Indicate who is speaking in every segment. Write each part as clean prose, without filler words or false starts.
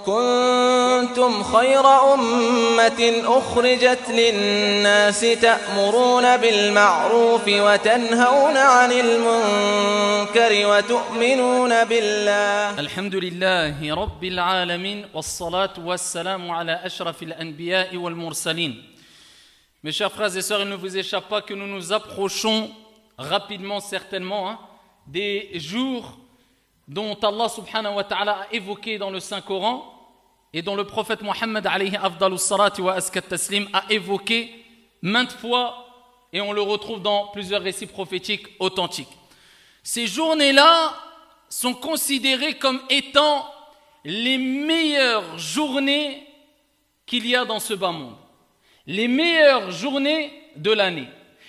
Speaker 1: كنتم خير أمة أخرجت للناس تأمرون بالمعروف وتنهون عن المنكر وتؤمنون بالله.
Speaker 2: الحمد لله رب العالمين والصلاة والسلام على أشرف الأنبياء والمرسلين. Mes chers frères et sœurs, il ne vous échappe pas que nous nous approchons rapidement, certainement, des jours dont Allah subhanahu wa ta'ala a évoqué dans le Saint-Coran et dont le prophète Mohammed alayhi afdalus salati wa askat taslim a évoqué maintes fois, et on le retrouve dans plusieurs récits prophétiques authentiques. Ces journées-là sont considérées comme étant les meilleures journées qu'il y a dans ce bas monde, les meilleures journées de l'année,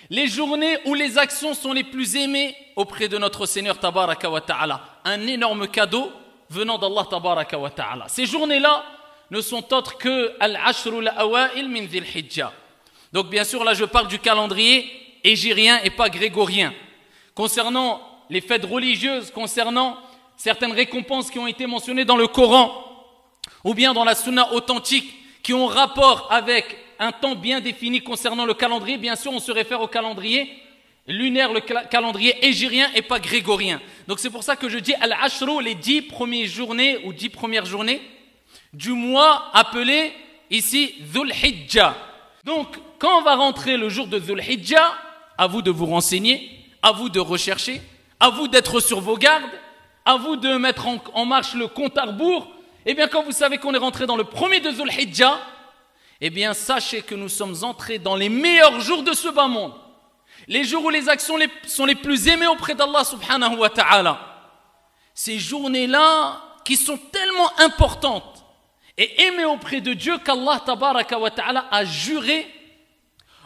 Speaker 2: les journées où les actions sont les plus aimées auprès de notre Seigneur Tabaraka wa Ta'ala. Un énorme cadeau venant d'Allah Tabaraka wa Ta'ala. Ces journées-là ne sont autres que Al-Ashrul Awa'il min Dhil Hijjah. Donc bien sûr, là je parle du calendrier hégirien et pas grégorien. Concernant les fêtes religieuses, concernant certaines récompenses qui ont été mentionnées dans le Coran ou bien dans la Sunna authentique qui ont rapport avec un temps bien défini concernant le calendrier, bien sûr on se réfère au calendrier lunaire, le calendrier hégirien et pas grégorien. Donc c'est pour ça que je dis Al-Ashru, les 10 premières journées ou 10 premières journées du mois appelé ici Dhul Hijjah. Donc quand on va rentrer le jour de Dhul Hijjah, à vous de vous renseigner, à vous de rechercher, à vous d'être sur vos gardes, à vous de mettre en marche le compte à rebours. Et bien quand vous savez qu'on est rentré dans le premier de Dhul Hijjah, eh bien sachez que nous sommes entrés dans les meilleurs jours de ce bas monde. Les jours où les actions sont les plus aimées auprès d'Allah subhanahu wa ta'ala. Ces journées-là qui sont tellement importantes et aimées auprès de Dieu qu'Allah tabaraka wa ta'ala a juré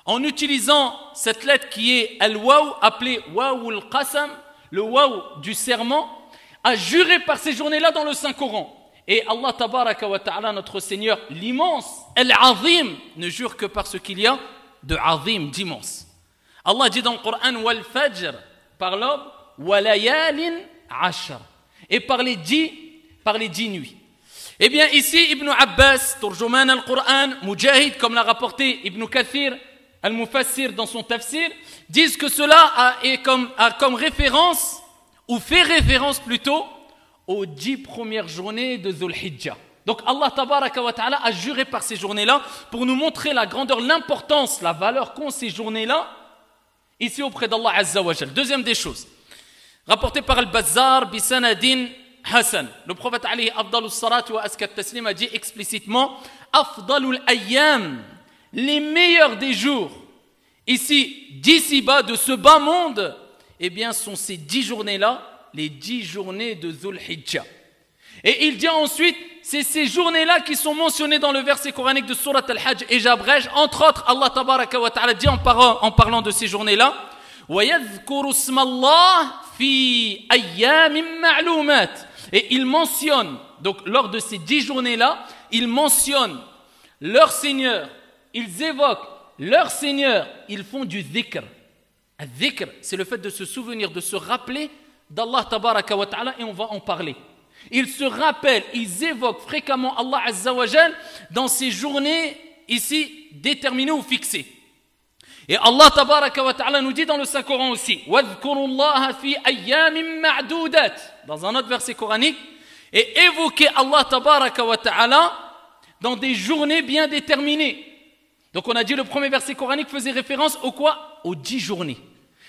Speaker 2: en utilisant cette lettre qui est al-waw, appelée waw al-qasam, le waw du serment, a juré par ces journées-là dans le Saint-Coran. Et Allah tabaraka wa ta'ala, notre Seigneur, l'immense, al-azim, ne jure que par ce qu'il y a de azim, d'immense. Allah dit dans le Coran wal fajr, par l'aube, wa layalin ashar, et par les 10 nuits. Eh bien ici Ibn Abbas, Turjuman al-Qur'an, Mujahid, comme l'a rapporté Ibn Kathir al-Mufassir dans son tafsir, disent que cela a comme référence, ou fait référence plutôt, aux 10 premières journées de Dhul Hijjah. Donc Allah tabaraka wa ta'ala a juré par ces journées-là pour nous montrer la grandeur, l'importance, la valeur qu'ont ces journées-là ici auprès d'Allah Azza wa Jal. Deuxième des choses, rapporté par Al-Bazzar bisanadin Hassan, le prophète alayhi afdalus salatu wa askat taslim a dit explicitement afdalul ayyam, les meilleurs des jours ici d'ici-bas de ce bas monde, eh bien sont ces 10 journées-là, les 10 journées de Dhul Hijjah. Et il dit ensuite, c'est ces journées-là qui sont mentionnées dans le verset coranique de Surat Al-Hajj, et j'abrège, entre autres, Allah tabaraka wa ta'ala dit en parlant de ces journées-là, وَيَذْكُرُ اسْمَ اللَّهِ فِي أَيَّامٍ مَعْلُومَاتٍ. Et il mentionne, donc lors de ces 10 journées-là, ils mentionnent leur Seigneur, ils évoquent leur Seigneur, ils font du dhikr. Dhikr, c'est le fait de se souvenir, de se rappeler d'Allah tabaraka wa ta'ala, et on va en parler. Ils se rappellent, ils évoquent fréquemment Allah Azza wa Jal dans ces journées ici déterminées ou fixées. Et Allah tabaraka wa ta'ala nous dit dans le Saint-Coran aussi وَاذْكُرُوا اللَّهَ فِي أَيَّامٍ مَعْدُودَاتٍ, dans un autre verset coranique, et évoquer Allah tabaraka wa ta'ala dans des journées bien déterminées. Donc on a dit le premier verset coranique faisait référence au quoi? Aux 10 journées.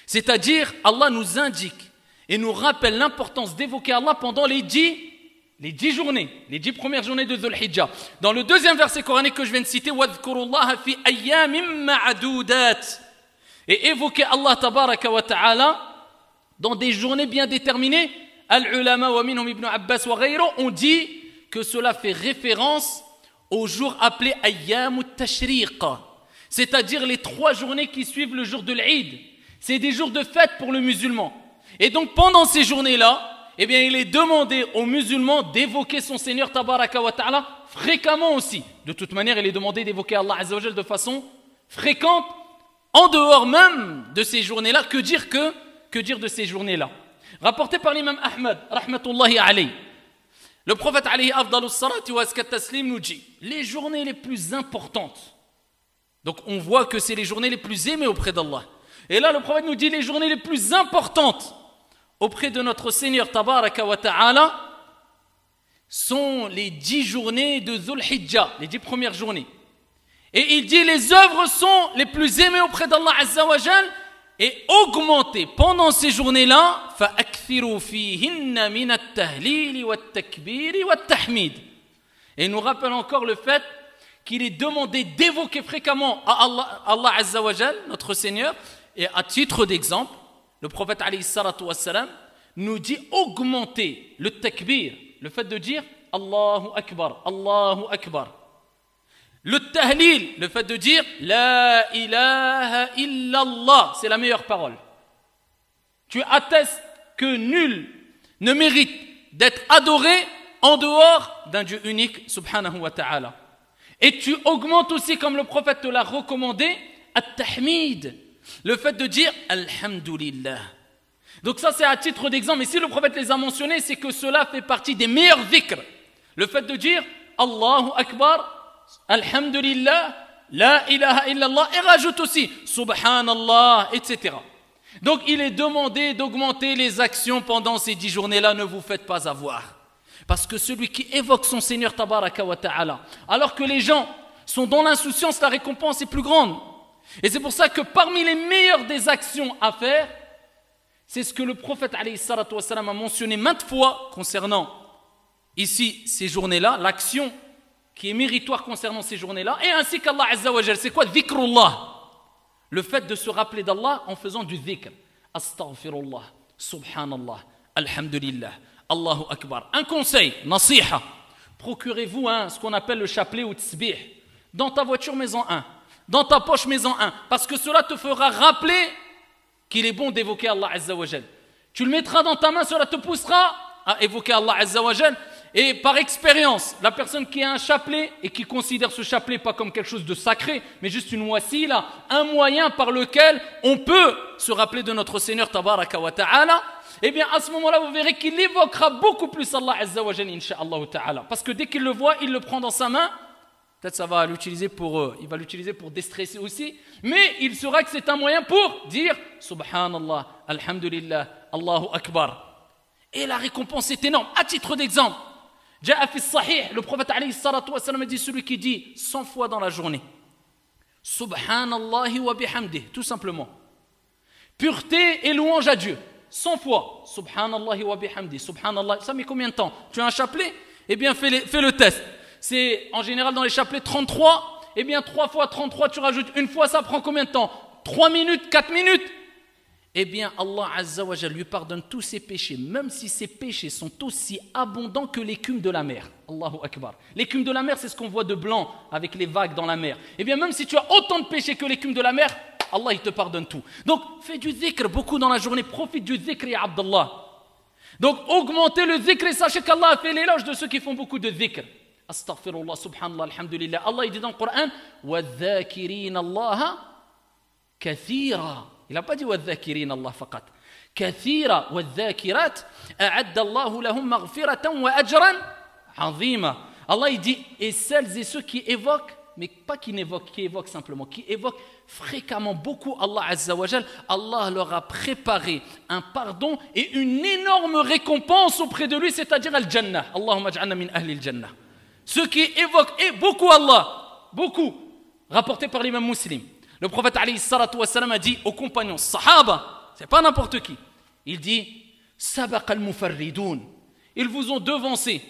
Speaker 2: C'est-à-dire Allah nous indique et nous rappelle l'importance d'évoquer Allah pendant les 10 journées, les 10 premières journées de Dhul Hijjah. Dans le deuxième verset coranique que je viens de citer, وَاذْكُرُوا اللَّهَ فِي أَيَّامٍ مَعْدُودَاتٍ, et évoquer Allah tabaraka wa ta'ala dans des journées bien déterminées. Al-ulama wa minhum Ibn Abbas wa ghayru ont dit que cela fait référence aux jours appelés Ayyam al-Tashriq, c'est-à-dire les 3 journées qui suivent le jour de l'Eid. C'est des jours de fête pour le musulman. Et donc pendant ces journées-là, eh bien il est demandé aux musulmans d'évoquer son Seigneur tabaraka wa ta'ala fréquemment aussi. De toute manière, il est demandé d'évoquer Allah Azza wa Jal de façon fréquente, en dehors même de ces journées-là. Que dire de ces journées-là? Rapporté par l'imam Ahmad, rahmatullahi alayhi, Le prophète alayhi afdalus salati wa azka taslim nous dit les journées les plus importantes. Donc on voit que c'est les journées les plus aimées auprès d'Allah. Et là le prophète nous dit les journées les plus importantes auprès de notre Seigneur tabaraka wa ta'ala sont les 10 journées de Dhul Hijjah, les 10 premières journées. Et il dit les œuvres sont les plus aimées auprès d'Allah Azza wa Jal et augmentées pendant ces journées-là. فَأَكْثِرُوا فِيهِنَّ مِنَ التَّهْلِيلِ وَالتَّكْبِيرِ وَالتَّحْمِيدِ. Et il nous rappelle encore le fait qu'il est demandé d'évoquer fréquemment à Allah Azza wa Jal, notre Seigneur. Et à titre d'exemple, le prophète alayhi salatu wassalam nous dit augmenter le takbir, le fait de dire Allahu Akbar, Allahu Akbar. Le tahlil, le fait de dire La ilaha illallah, c'est la meilleure parole. Tu attestes que nul ne mérite d'être adoré en dehors d'un Dieu unique, subhanahu wa ta'ala. Et tu augmentes aussi, comme le prophète te l'a recommandé, at-tahmid, le fait de dire Alhamdulillah. Donc ça c'est à titre d'exemple, mais si le prophète les a mentionnés, c'est que cela fait partie des meilleurs dhikrs. Le fait de dire Allahu Akbar, Alhamdulillah, La ilaha illallah, et rajoute aussi Subhanallah, etc. Donc il est demandé d'augmenter les actions pendant ces 10 journées-là, ne vous faites pas avoir. Parce que celui qui évoque son Seigneur tabaraka wa ta'ala, alors que les gens sont dans l'insouciance, la récompense est plus grande. Et c'est pour ça que parmi les meilleures des actions à faire, c'est ce que le prophète alayhi salatu wassalam a mentionné maintes fois concernant ici ces journées-là, l'action qui est méritoire concernant ces journées-là, et ainsi qu'Allah Azza wa Jal. C'est quoi dhikrullah? Le fait de se rappeler d'Allah en faisant du dhikr. Astaghfirullah, subhanallah, alhamdulillah, Allahu Akbar. Un conseil, nasiha. Procurez-vous ce qu'on appelle le chapelet ou tsbih. Dans ta voiture, mets-en un. Dans ta poche, mets-en un. Parce que cela te fera rappeler qu'il est bon d'évoquer Allah Azza wa Jal. Tu le mettras dans ta main, cela te poussera à évoquer Allah Azza wa Jal. Et par expérience, la personne qui a un chapelet et qui considère ce chapelet pas comme quelque chose de sacré, mais juste une wasila, un moyen par lequel on peut se rappeler de notre Seigneur tabaraka wa ta'ala, eh bien à ce moment-là, vous verrez qu'il évoquera beaucoup plus Allah Azza wa Jal, insha'Allah ta'ala. Parce que dès qu'il le voit, il le prend dans sa main. Peut-être ça va l'utiliser il va l'utiliser pour déstresser aussi, mais il saura que c'est un moyen pour dire Subhanallah, Alhamdulillah, Allahu Akbar. Et la récompense est énorme. À titre d'exemple, Ja'a fi sahih, le prophète alayhi salatu wa sallam dit celui qui dit 100 fois dans la journée Subhanallah wa bihamdih, tout simplement. Pureté et louange à Dieu. 100 fois. Subhanallah wa bihamdih. Subhanallah. Ça met combien de temps? Tu as un chapelet? Eh bien, fais le test. C'est en général dans les chapelets 33. Eh bien, 3 fois 33, tu rajoutes une fois, ça prend combien de temps? 3 minutes, 4 minutes? Eh bien, Allah Azza wa Jal lui pardonne tous ses péchés, même si ses péchés sont aussi abondants que l'écume de la mer. Allahu Akbar. L'écume de la mer, c'est ce qu'on voit de blanc avec les vagues dans la mer. Eh bien, même si tu as autant de péchés que l'écume de la mer, Allah, il te pardonne tout. Donc, fais du dhikr beaucoup dans la journée, profite du dhikr, ya Abdallah. Donc, augmentez le dhikr et sachez qu'Allah a fait l'éloge de ceux qui font beaucoup de dhikr. Astaghfirullah, subhanallah, alhamdulillah. Allah, il dit dans le Coran, وَالذَّاكِرِينَ اللَّهَ كَثِيرًا. Il n'a pas dit وَالذَّاكِرِينَ اللَّهَ فقط. كَثِيرًا وَالذَّاكِرَاتِ أَعَدَّ اللَّهُ لَهُمْ مَغْفِرَةً وَأَجْرًا عَظِيمًا. Allah, il dit, et celles et ceux qui évoquent, mais pas qui évoquent simplement, qui évoquent fréquemment beaucoup Allah Azza wa Jal, Allah leur a préparé un pardon et une énorme récompense auprès de lui, c'est-à-dire al-Jannah. Allahumma ja'alna min ahli al-Jannah. Ceux qui évoquent et beaucoup Allah, beaucoup, rapporté par l'imam Muslim. Le prophète alayhi salatu wassalam a dit aux compagnons, sahaba, c'est pas n'importe qui, il dit, sabaq al-mufarridoun, ils vous ont devancé.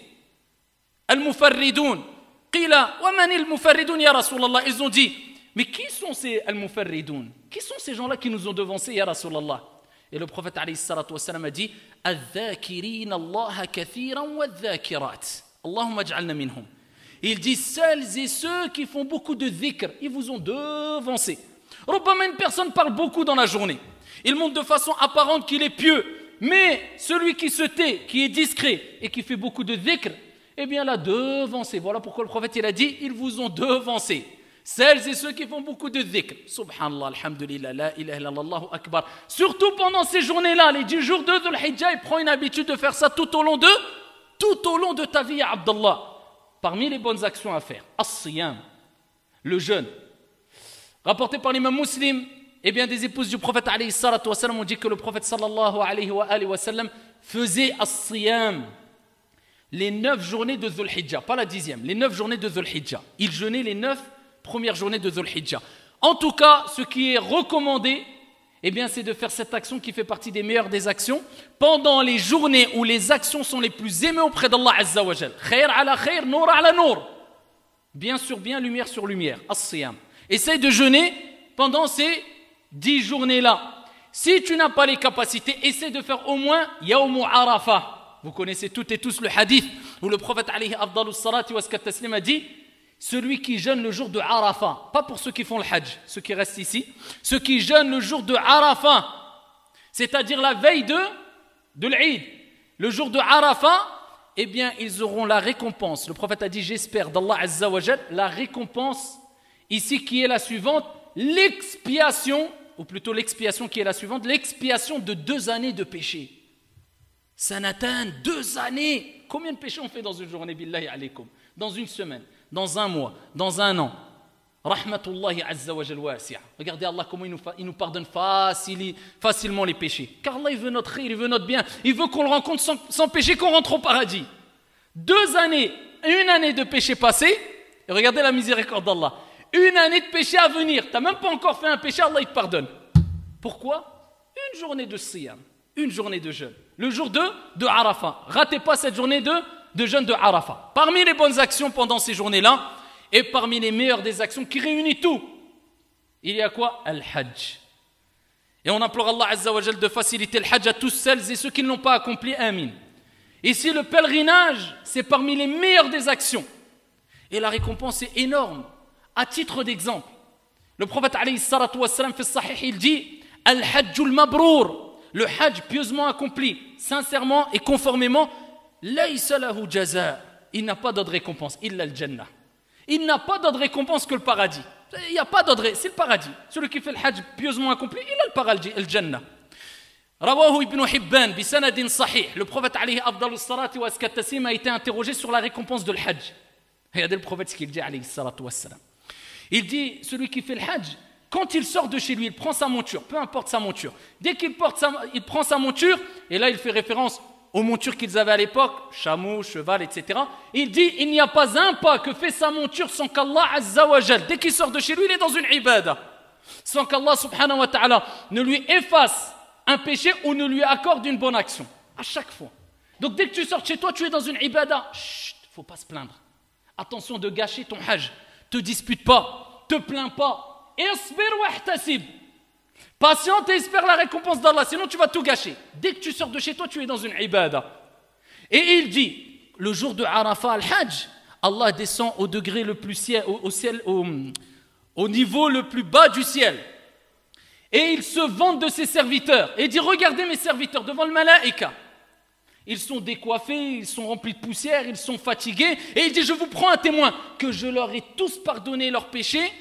Speaker 2: Al-mufarridoun, qila, wa man al-mufarridoun ya Rasulallah, ils ont dit, mais qui sont ces al-mufarridoun? Qui sont ces gens-là qui nous ont devancés ya Rasulallah? Et le prophète alayhi salatu wassalam a dit, al-dhakirin Allah kathiran wa al-dhakirat. Allahumma ja'alna minhum. Il dit celles et ceux qui font beaucoup de dhikr, ils vous ont devancé. Rubbama une personne parle beaucoup dans la journée. Il montre de façon apparente qu'il est pieux, mais celui qui se tait, qui est discret et qui fait beaucoup de dhikr, eh bien l'a devancé. Voilà pourquoi le prophète il a dit ils vous ont devancé. Celles et ceux qui font beaucoup de dhikr. Subhanallah, alhamdulillah, la ilaha illallah, Allahu akbar. Surtout pendant ces journées-là, les 10 jours de Dhul Hijjah, il prend une habitude de faire ça tout au long de tout au long de ta vie, ya Abdallah. Parmi les bonnes actions à faire, as-siyam, le jeûne. Rapporté par l'imam Muslim, eh bien des épouses du prophète alayhi salatu wa sallam ont dit que le prophète sallallahu alayhi wa sallam faisait as-siyam les 9 journées de Dhul Hijjah, pas la 10e, les 9 journées de Dhul Hijjah. Il jeûnait les 9 premières journées de Dhul Hijjah. En tout cas, ce qui est recommandé, eh bien, c'est de faire cette action qui fait partie des meilleures des actions pendant les journées où les actions sont les plus aimées auprès d'Allah Azza wa Jal. Khair ala khair, nour ala nour. Bien sur bien, lumière sur lumière. As-siyam. Essaye de jeûner pendant ces 10 journées-là. Si tu n'as pas les capacités, essaie de faire au moins Yawmu Arafah. Vous connaissez toutes et tous le hadith où le prophète alayhi afdalus salati wa taslim a dit celui qui jeûne le jour de Arafah, pas pour ceux qui font le hajj, ceux qui restent ici, ceux qui jeûnent le jour de Arafah, c'est-à-dire la veille de l'Eid, le jour de Arafah, eh bien ils auront la récompense. Le prophète a dit j'espère d'Allah Azza wa Jal la récompense ici qui est la suivante, l'expiation, ou plutôt l'expiation qui est la suivante, l'expiation de 2 années de péché. Sanatan, 2 années. Combien de péchés on fait dans une journée, billahi alaykum? Dans une semaine, dans un mois, dans un an. Rahmatullahi azza wa jal wasi'a. Regardez Allah comment il nous pardonne facilement les péchés. Car Allah il veut notre khir, il veut notre bien. Il veut qu'on le rencontre sans péché, qu'on rentre au paradis. 2 années, 1 année de péché passé. Et regardez la miséricorde d'Allah. 1 année de péché à venir. Tu n'as même pas encore fait un péché, Allah il te pardonne. Pourquoi? Une journée de siyam, une journée de jeûne. Le jour de Arafah. Ratez pas cette journée de jeûne de Arafah. Parmi les bonnes actions pendant ces journées-là, et parmi les meilleures des actions qui réunit tout, il y a quoi? Al-Hajj. Et on implore Allah Azza wa Jal de faciliter le Hajj à tous celles et ceux qui ne l'ont pas accompli. Amin. Ici, le pèlerinage, c'est parmi les meilleures des actions. Et la récompense est énorme. À titre d'exemple, le prophète alayhi salatu wa salam fait sahih, il dit Al-Hajjul Mabrour. Le Hajj pieusement accompli, sincèrement et conformément, laysa lahu jaza. Il n'a pas d'autre récompense, illa al-jannah. Il n'a pas d'autre récompense que le paradis. Il n'y a pas d'autre, c'est le paradis. Celui qui fait le Hajj pieusement accompli, il a le paradis, al-jannah. Rawahu ibn Hibban bi sanadin sahih. Le prophète alayhi afdalus salati wa taslim a été interrogé sur la récompense de le Hajj. Regardez le prophète ce qu'il dit alayhi salatu wa salam. Il dit celui qui fait le Hajj, quand il sort de chez lui, il prend sa monture, peu importe sa monture. Dès qu'il il prend sa monture, et là il fait référence aux montures qu'ils avaient à l'époque, chameau, cheval, etc. Il dit, il n'y a pas un pas que fait sa monture sans qu'Allah Azza wa Jal, dès qu'il sort de chez lui, il est dans une ibada. Sans qu'Allah subhanahu wa ta'ala ne lui efface un péché ou ne lui accorde une bonne action. À chaque fois. Donc dès que tu sors de chez toi, tu es dans une ibada. Chut, faut pas se plaindre. Attention de gâcher ton hajj. Te dispute pas, te plains pas. Isbir wa ihtasib. Patiente et espère la récompense d'Allah, sinon tu vas tout gâcher. Dès que tu sors de chez toi, tu es dans une ibada. Et il dit, le jour de Arafah al-Hajj, Allah descend au degré le plus ciel, au niveau le plus bas du ciel. Et il se vante de ses serviteurs. Et il dit, regardez mes serviteurs devant le malaïka. Ils sont décoiffés, ils sont remplis de poussière, ils sont fatigués. Et il dit, je vous prends un témoin, que je leur ai tous pardonné leurs péchés,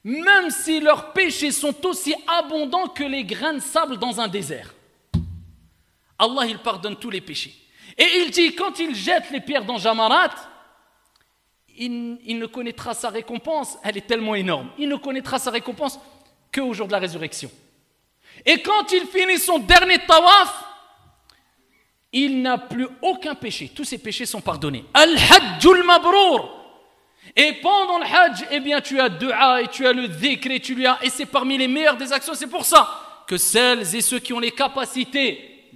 Speaker 2: même si leurs péchés sont aussi abondants que les grains de sable dans un désert. Allah, il pardonne tous les péchés. Et il dit, quand il jette les pierres dans Jamarat, il ne connaîtra sa récompense, elle est tellement énorme, il ne connaîtra sa récompense qu'au jour de la résurrection. Et quand il finit son dernier tawaf, il n'a plus aucun péché, tous ses péchés sont pardonnés. Al-Hajjul Mabrour. Et pendant le Hajj, eh bien, tu as dua et tu as le dhikr et c'est parmi les meilleures des actions. C'est pour ça que celles et ceux qui ont les capacités,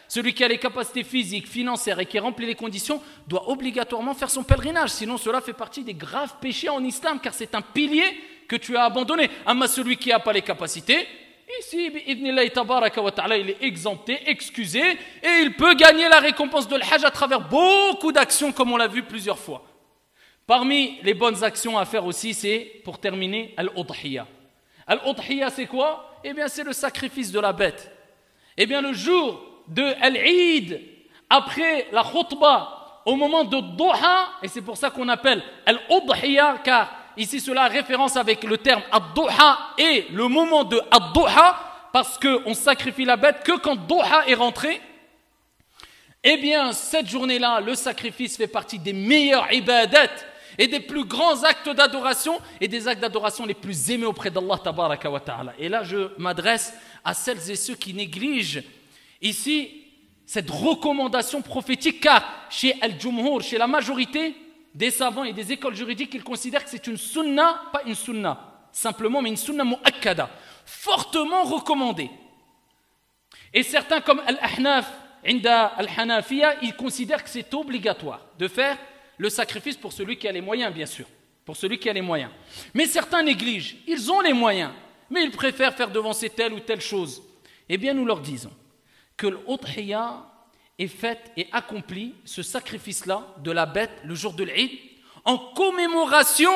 Speaker 2: celui qui a les capacités physiques, financières et qui remplit les conditions, doit obligatoirement faire son pèlerinage. Sinon, cela fait partie des graves péchés en islam, car c'est un pilier que tu as abandonné. Amma celui qui n'a pas les capacités, ici, il est exempté, excusé, et il peut gagner la récompense de l'Hajj à travers beaucoup d'actions, comme on l'a vu plusieurs fois. Parmi les bonnes actions à faire aussi, c'est, pour terminer, Al-Udhiyya. Al-Udhiyya, c'est quoi? Eh bien, c'est le sacrifice de la bête. Eh bien, le jour de Al-Eid, après la khutbah, au moment de Duha, et c'est pour ça qu'on appelle Al-Udhiyya, car ici, cela a référence avec le terme Ad-Duha et le moment de Ad-Duha, parce qu'on sacrifie la bête que quand Doha est rentré, eh bien, cette journée-là, le sacrifice fait partie des meilleurs ibadat et des plus grands actes d'adoration et des actes d'adoration les plus aimés auprès d'Allah tabaraka wa ta'ala. Et là, je m'adresse à celles et ceux qui négligent ici cette recommandation prophétique, car chez Al-Jumhur, chez la majorité des savants et des écoles juridiques, ils considèrent que c'est une sunna, pas une sunna simplement, mais une sunna mu'akkada, fortement recommandée. Et certains comme Al-Ahnaf, Inda Al-Hanafiya, ils considèrent que c'est obligatoire de faire le sacrifice pour celui qui a les moyens, bien sûr, pour celui qui a les moyens. Mais certains négligent, ils ont les moyens, mais ils préfèrent faire devancer telle ou telle chose. Eh bien, nous leur disons que l'udhiya est faite et accomplie, ce sacrifice-là de la bête le jour de l'Eid, en commémoration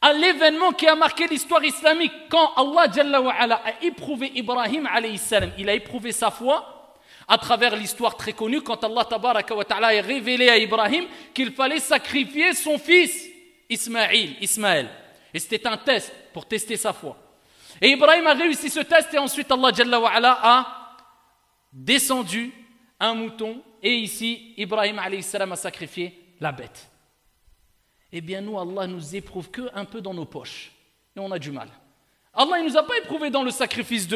Speaker 2: à l'événement qui a marqué l'histoire islamique. Quand Allah Jalla wa Ala a éprouvé Ibrahim alayhi salam, il a éprouvé sa foi à travers l'histoire très connue, quand Allah tabaraka wa ta'ala a révélé à Ibrahim qu'il fallait sacrifier son fils Ismaël. Et c'était un test pour tester sa foi. Et Ibrahim a réussi ce test et ensuite Allah Jalla wa Ala a descendu un mouton et ici Ibrahim alayhi salam a sacrifié la bête. Eh bien nous, Allah nous éprouve que un peu dans nos poches et on a du mal. Allah ne nous a pas éprouvé dans le sacrifice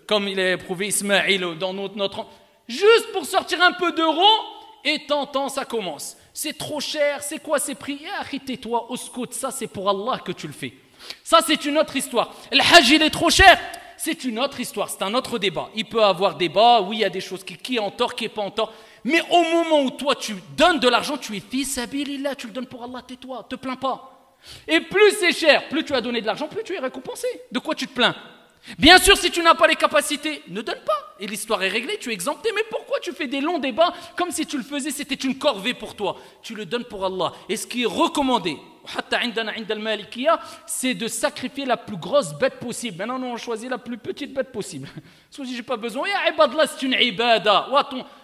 Speaker 2: comme il a éprouvé Ismaël dans notre juste pour sortir un peu d'euros et tant ça commence. C'est trop cher, c'est quoi ces prix? Tais-toi, au scout, ça c'est pour Allah que tu le fais. Ça c'est une autre histoire. Le hajj il est trop cher, c'est une autre histoire, c'est un autre débat. Il peut y avoir débat, oui il y a des choses qui est en tort, qui n'est pas en tort. Mais au moment où toi tu donnes de l'argent, tu es fils sabilillah, tu le donnes pour Allah, tais-toi, te plains pas. Et plus c'est cher, plus tu as donné de l'argent, plus tu es récompensé. De quoi tu te plains? Bien sûr, si tu n'as pas les capacités, ne donne pas. Et l'histoire est réglée, tu es exempté. Mais pourquoi tu fais des longs débats comme si tu le faisais, c'était une corvée pour toi? Tu le donnes pour Allah. Et ce qui est recommandé, c'est de sacrifier la plus grosse bête possible. Maintenant, nous on choisit la plus petite bête possible. Parce que j'ai pas besoin. C'est une ibada.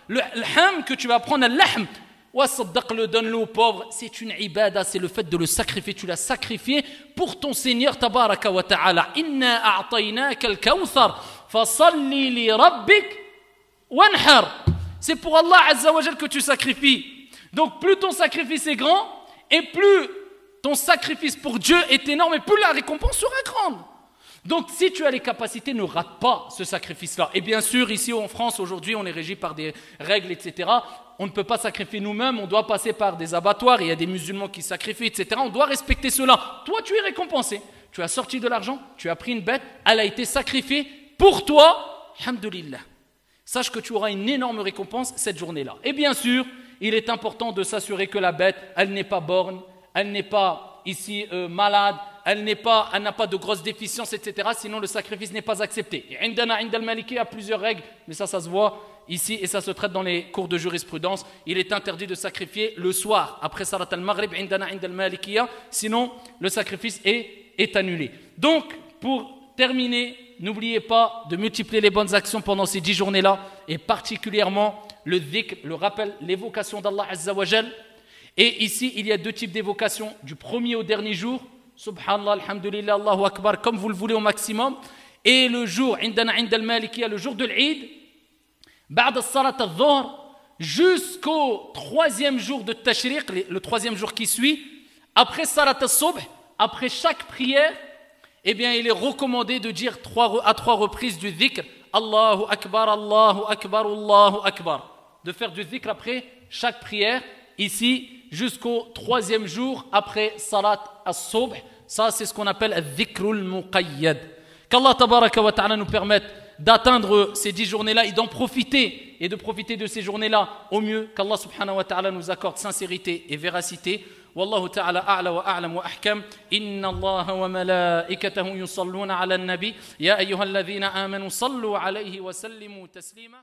Speaker 2: Le ham que tu vas prendre, al-lahm, le donne-le aux pauvres, c'est une ibada, c'est le fait de le sacrifier. Tu l'as sacrifié pour ton Seigneur tabaraka wa ta'ala. Inna a'taynaka al-kawthar fasalli li rabbik wanhar. C'est pour Allah azza wa jal que tu sacrifies. Donc plus ton sacrifice est grand et plus ton sacrifice pour Dieu est énorme et plus la récompense sera grande. Donc si tu as les capacités, ne rate pas ce sacrifice-là. Et bien sûr, ici en France, aujourd'hui, on est régi par des règles, etc. On ne peut pas sacrifier nous-mêmes, on doit passer par des abattoirs, il y a des musulmans qui sacrifient, etc. On doit respecter cela. Toi, tu es récompensé. Tu as sorti de l'argent, tu as pris une bête, elle a été sacrifiée pour toi. Alhamdulillah. Sache que tu auras une énorme récompense cette journée-là. Et bien sûr, il est important de s'assurer que la bête, elle n'est pas borgne, elle n'est pas ici malade, elle n'a pas de grosses déficiences, etc. Sinon, le sacrifice n'est pas accepté. Et Indana Indal Maliki a plusieurs règles, mais ça se voit ici et ça se traite dans les cours de jurisprudence. Il est interdit de sacrifier le soir, après Salat al-Maghrib, Indana Indal Malikiya, sinon le sacrifice est annulé. Donc, pour terminer, n'oubliez pas de multiplier les bonnes actions pendant ces 10 journées-là, et particulièrement le dhikr, le rappel, l'évocation d'Allah Azza wa Jal. Et ici, il y a 2 types d'évocation, du premier au dernier jour. Subhanallah, alhamdulillah, Allahu Akbar, comme vous le voulez au maximum. Et le jour, Indana Indal Malikiya, le jour de l'Eid, Ba'd as-Salat al-Dhuhr, jusqu'au 3e jour de Tashriq, le 3e jour qui suit, après Salat al-Subh, après chaque prière, eh bien, il est recommandé de dire à 3 reprises du dhikr, Allahu Akbar, Allahu Akbar, Allahu Akbar. De faire du dhikr après chaque prière, ici, jusqu'au 3e jour après Salat al-Subh. Ça, c'est ce qu'on appelle al-dhikrul muqayyad. Qu'Allah tabaraka wa ta'ala nous permette d'atteindre ces 10 journées-là et d'en profiter et de profiter de ces journées-là au mieux. Qu'Allah subhanahu wa ta'ala nous accorde sincérité et véracité. Wallahu ta'ala a'la wa a'lam wa ahkam. Inna Allah wa malaikatahu yusalluna ala an-nabi. Ya ayyuhalladhina amanu sallu alayhi wa sallimu taslima.